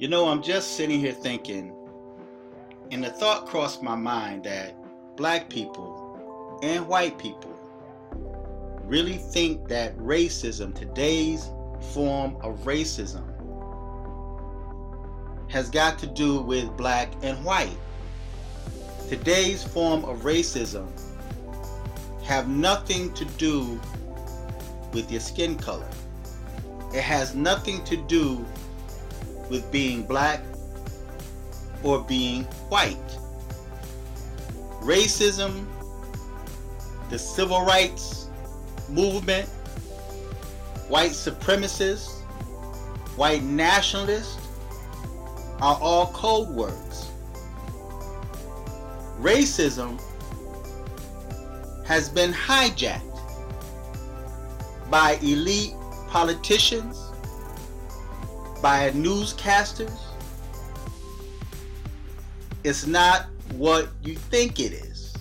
I'm just sitting here thinking, and the thought crossed my mind that black people and white people really think that racism, today's form of racism, has got to do with black and white. Today's form of racism have nothing to do with your skin color. It has nothing to do with being black or being white. Racism, the civil rights movement, white supremacists, white nationalists are all code words. Racism has been hijacked by elite politicians, by newscasters. It's not what you think it is.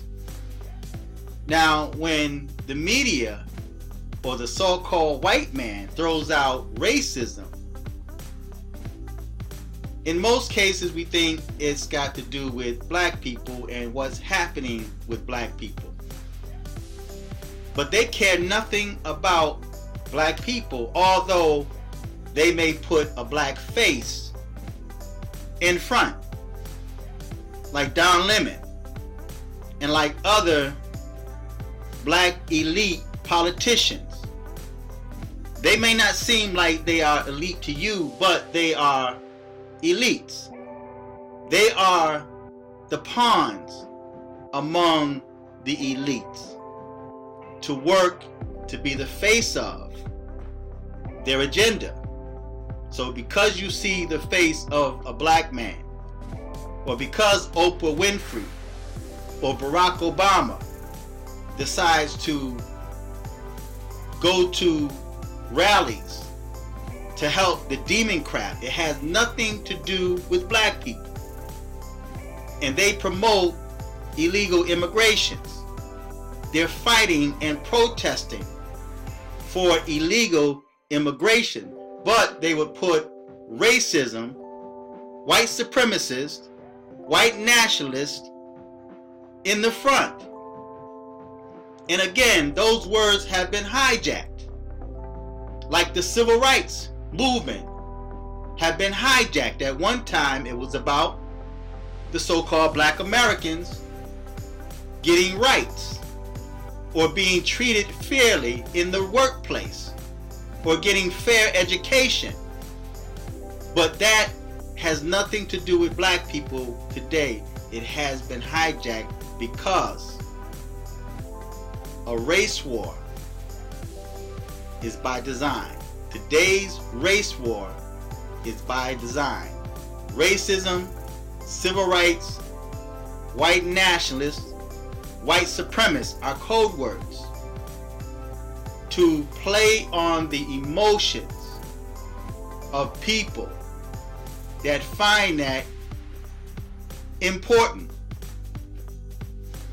Now, when the media or the so-called white man throws out racism, in most cases we think it's got to do with black people and what's happening with black people. But they care nothing about black people, although they may put a black face in front, like Don Lemon and like other black elite politicians. They may not seem like they are elite to you, but they are elites. They are the pawns among the elites to work to be the face of their agenda. So because you see the face of a black man, or because Oprah Winfrey or Barack Obama decides to go to rallies to help the Democrat, it has nothing to do with black people. And they promote illegal immigrations. They're fighting and protesting for illegal immigration, but they would put racism, white supremacists, white nationalists in the front. And again, those words have been hijacked. Like the civil rights movement have been hijacked. At one time it was about the so-called black Americans getting rights or being treated fairly in the workplace or getting fair education. But that has nothing to do with black people today. It has been hijacked because a race war is by design. Today's race war is by design. Racism, civil rights, white nationalists, white supremacists are code words to play on the emotions of people that find that important.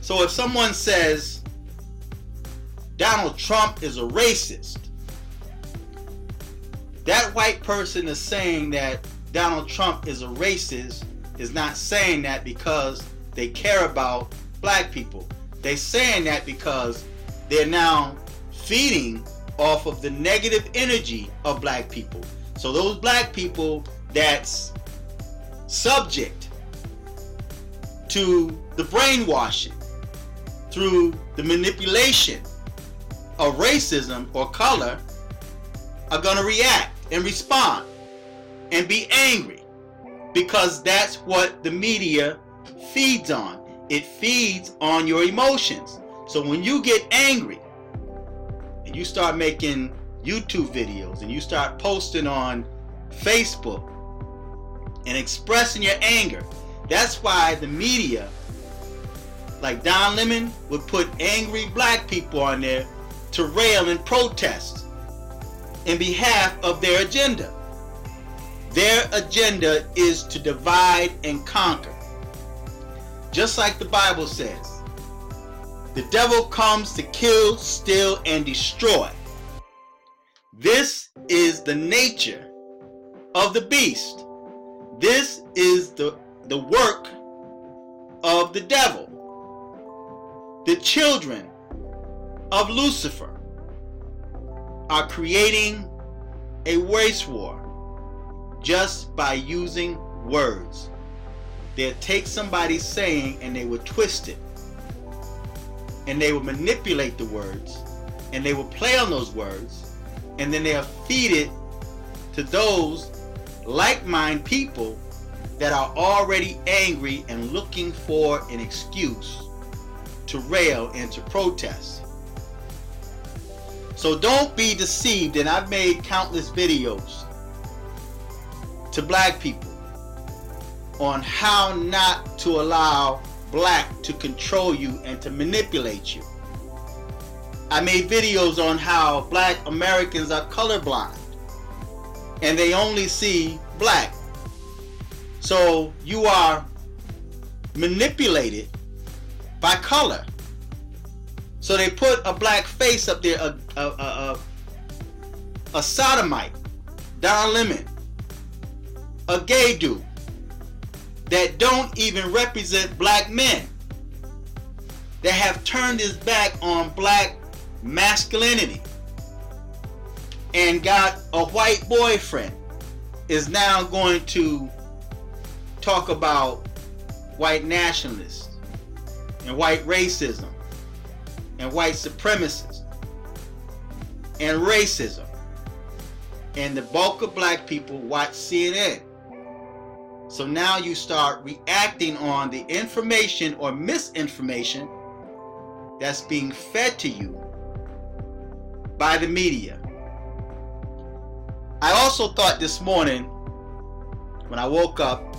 So if someone says Donald Trump is a racist, that white person is saying that Donald Trump is a racist is not saying that because they care about black people. They're saying that because they're now feeding off of the negative energy of black people. So those black people that's subject to the brainwashing through the manipulation of racism or color are going to react and respond and be angry, because that's what the media feeds on. It feeds on your emotions. So when you get angry and you start making YouTube videos and you start posting on Facebook and expressing your anger, that's why the media, like Don Lemon, would put angry black people on there to rail and protest in behalf of their agenda. Their agenda is to divide and conquer. Just like the Bible says, the devil comes to kill, steal, and destroy. This is the nature of the beast. This is the work of the devil. The children of Lucifer are creating a race war just by using words. They'll take somebody's saying and they will twist it, and they will manipulate the words, and they will play on those words, and then they'll feed it to those like-minded people that are already angry and looking for an excuse to rail and to protest. So don't be deceived, and I've made countless videos to black people on how not to allow black to control you and to manipulate you. I made videos on how black Americans are colorblind and they only see black. So you are manipulated by color. So they put a black face up there, a sodomite, Don Lemon, a gay dude that don't even represent black men, that have turned his back on black masculinity and got a white boyfriend, is now going to talk about white nationalists and white racism and white supremacists and racism. And the bulk of black people watch CNN. So now you start reacting on the information or misinformation that's being fed to you by the media. I also thought this morning when I woke up,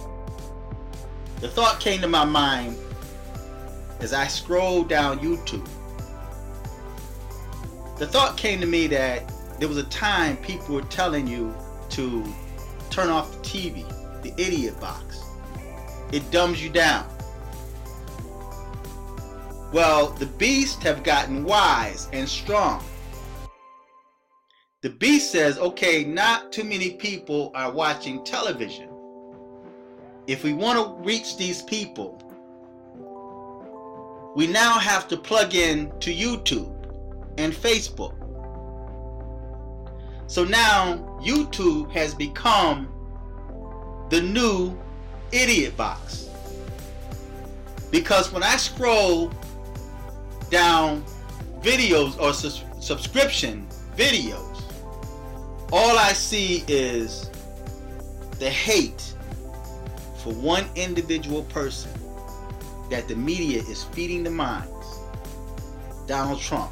the thought came to my mind as I scrolled down YouTube. The thought came to me that there was a time people were telling you to turn off the TV, the idiot box. It dumbs you down. Well, the beasts have gotten wise and strong. The beast says, okay, not too many people are watching television. If we want to reach these people, we now have to plug in to YouTube and Facebook. So now YouTube has become the new idiot box. Because when I scroll down videos or subscription videos, all I see is the hate for one individual person that the media is feeding the minds. Donald Trump.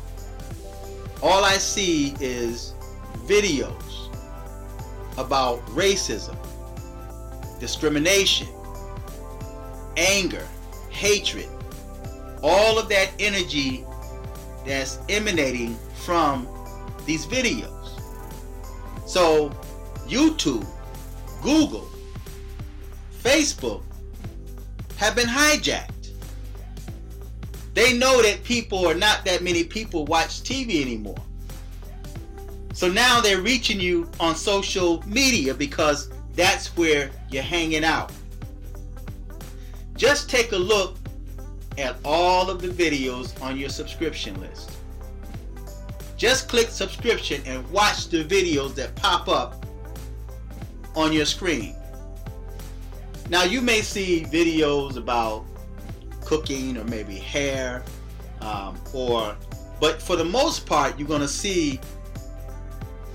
All I see is videos about racism, discrimination, anger, hatred, all of that energy that's emanating from these videos. So YouTube, Google, Facebook have been hijacked. They know that not that many people watch TV anymore. So now they're reaching you on social media because that's where you're hanging out. Just take a look at all of the videos on your subscription list. Just click subscription and watch the videos that pop up on your screen. Now you may see videos about cooking or maybe hair, but for the most part you're going to see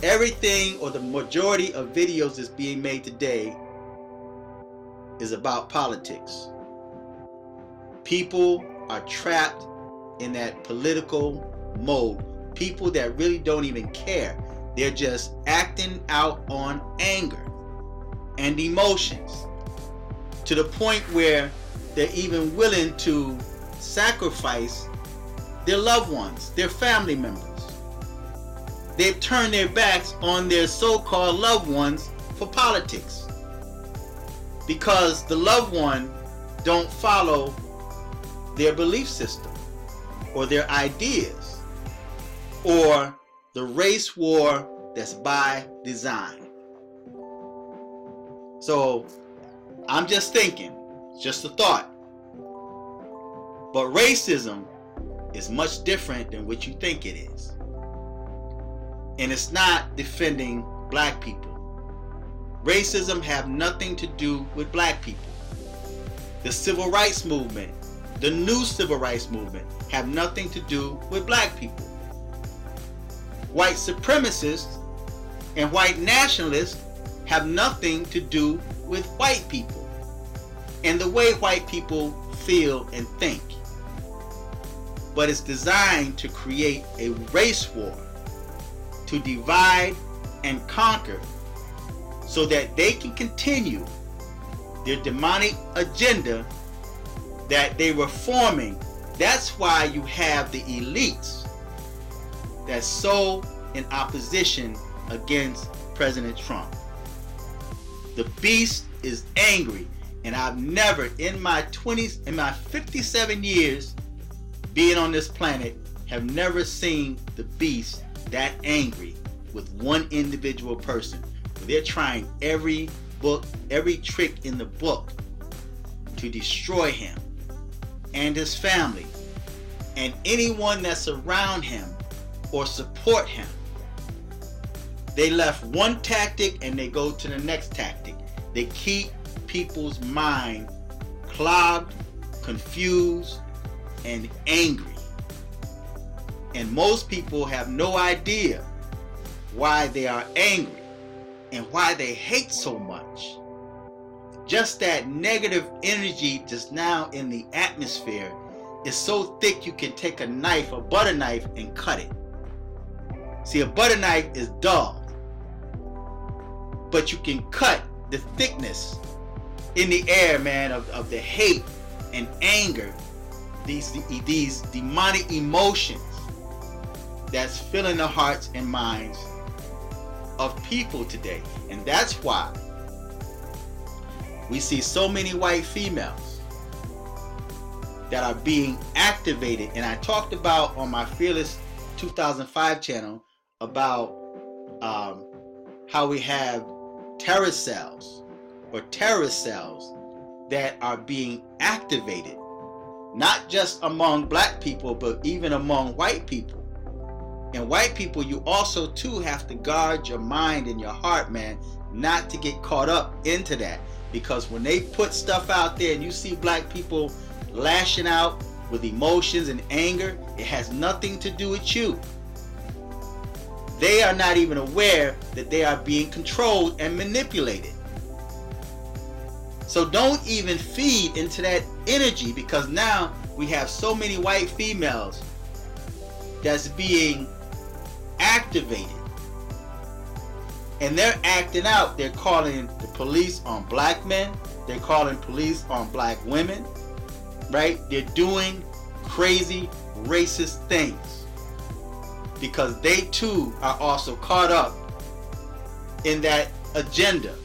everything, or the majority of videos that's being made today is about politics. People are trapped in that political mode. People that really don't even care. They're just acting out on anger and emotions to the point where they're even willing to sacrifice their loved ones, their family members. They've turned their backs on their so-called loved ones for politics because the loved one don't follow their belief system or their ideas or the race war that's by design. So I'm just thinking, just a thought. But racism is much different than what you think it is. And it's not defending black people. Racism have nothing to do with black people. The civil rights movement, the new civil rights movement, have nothing to do with black people. White supremacists and white nationalists have nothing to do with white people and the way white people feel and think. But it's designed to create a race war, to divide and conquer, so that they can continue their demonic agenda that they were forming. That's why you have the elites that's so in opposition against President Trump. The beast is angry, and I've never in my 57 years being on this planet have never seen the beast that angry with one individual person. They're trying every trick in the book to destroy him and his family and anyone that's around him or support him. They left one tactic and they go to the next tactic. They keep people's mind clogged, confused, and angry. And most people have no idea why they are angry and why they hate so much. Just that negative energy just now in the atmosphere is so thick you can take a knife, a butter knife, and cut it. See, a butter knife is dull, but you can cut the thickness in the air, man, of the hate and anger, these demonic emotions that's filling the hearts and minds of people today. And that's why we see so many white females that are being activated. And I talked about on my Fearless 2005 channel about how we have terror cells or terrorist cells that are being activated, not just among black people, but even among white people. And white people, you also too have to guard your mind and your heart, man, not to get caught up into that. Because when they put stuff out there and you see black people lashing out with emotions and anger, it has nothing to do with you. They are not even aware that they are being controlled and manipulated. So don't even feed into that energy, because now we have so many white females that's being activated. And they're acting out. They're calling the police on black men. They're calling police on black women. Right? They're doing crazy, racist things. Because they too are also caught up in that agenda.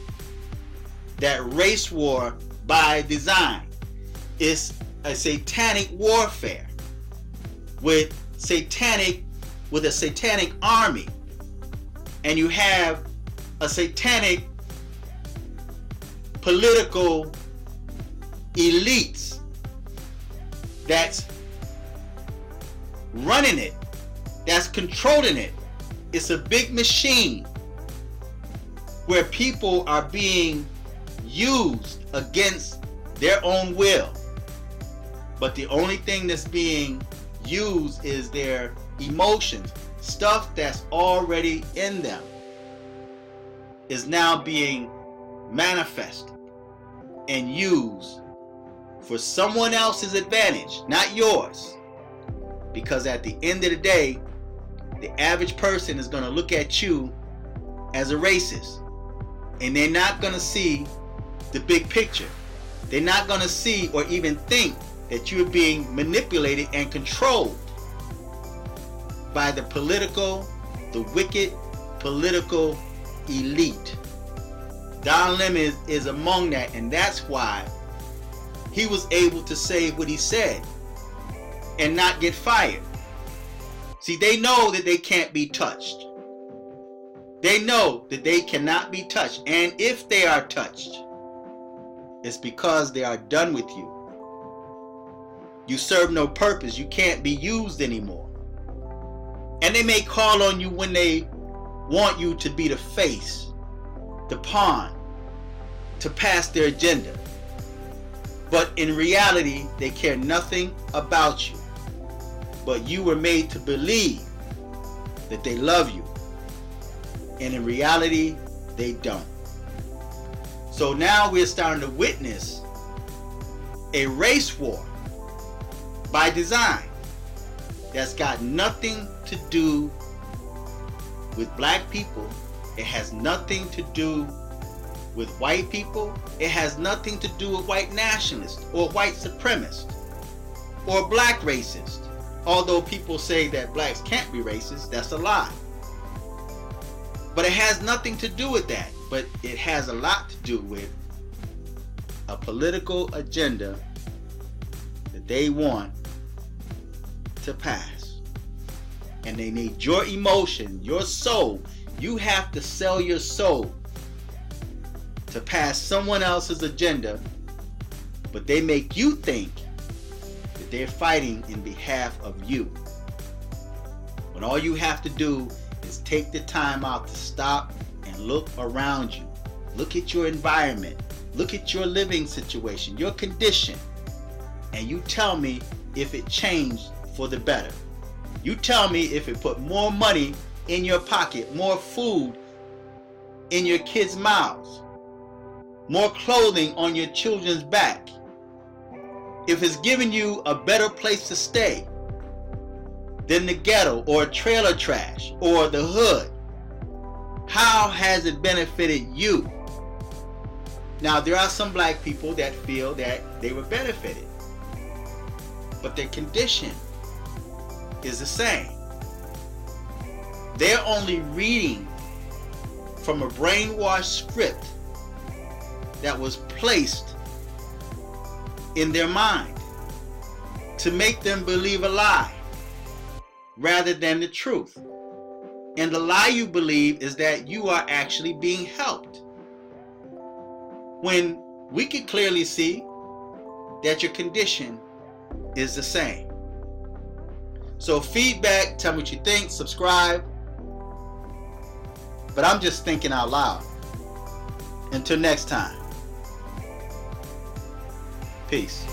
That race war by design is a satanic warfare with a satanic army. And you have a satanic political elites that's running it, that's controlling it. It's a big machine where people are being used against their own will. But the only thing that's being used is their emotions. Stuff that's already in them is now being manifested and used for someone else's advantage, not yours. Because at the end of the day, the average person is going to look at you as a racist, and they're not going to see the big picture. They're not going to see or even think that you're being manipulated and controlled by the wicked political elite. Don Lemon is among that, and that's why he was able to say what he said and not get fired. See, they know that they can't be touched. They know that they cannot be touched. And if they are touched, it's because they are done with you. You serve no purpose. You can't be used anymore. And they may call on you when they want you to be the face, the pawn, to pass their agenda. But in reality, they care nothing about you. But you were made to believe that they love you. And in reality, they don't. So now we're starting to witness a race war by design that's got nothing to do with black people. It has nothing to do with white people. It has nothing to do with white nationalists or white supremacists or black racists. Although people say that blacks can't be racist, that's a lie. But it has nothing to do with that. But it has a lot to do with a political agenda that they want to pass. And they need your emotion, your soul. You have to sell your soul to pass someone else's agenda, but they make you think that they're fighting in behalf of you. When all you have to do is take the time out to stop and look around you. Look at your environment. Look at your living situation, your condition. And you tell me if it changed for the better. You tell me if it put more money in your pocket, more food in your kids' mouths, more clothing on your children's back. If it's giving you a better place to stay than the ghetto or trailer trash or the hood. How has it benefited you? Now, there are some black people that feel that they were benefited, but their condition is the same. They're only reading from a brainwashed script that was placed in their mind to make them believe a lie rather than the truth. And the lie you believe is that you are actually being helped, when we can clearly see that your condition is the same. So feedback, tell me what you think, subscribe. But I'm just thinking out loud. Until next time. Peace.